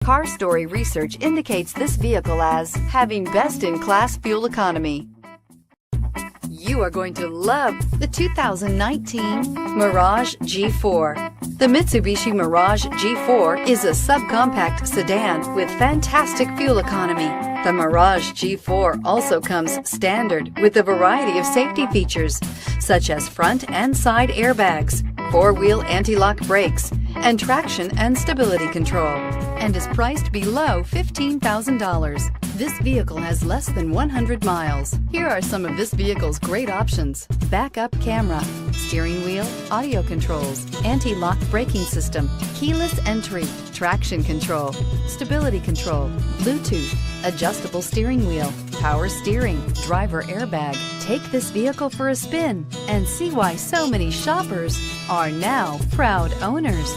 Car Story research indicates this vehicle as having best-in-class fuel economy. You are going to love the 2019 Mirage G4. The Mitsubishi Mirage G4 is a subcompact sedan with fantastic fuel economy. The Mirage G4 also comes standard with a variety of safety features, such as front and side airbags, four-wheel anti-lock brakes, and traction and stability control, and is priced below $15,000. This vehicle has less than 100 miles. Here are some of this vehicle's great options: backup camera, steering wheel audio controls, anti-lock braking system, keyless entry, traction control, stability control, Bluetooth, adjustable steering wheel, power steering, driver airbag. Take this vehicle for a spin and see why so many shoppers are now proud owners.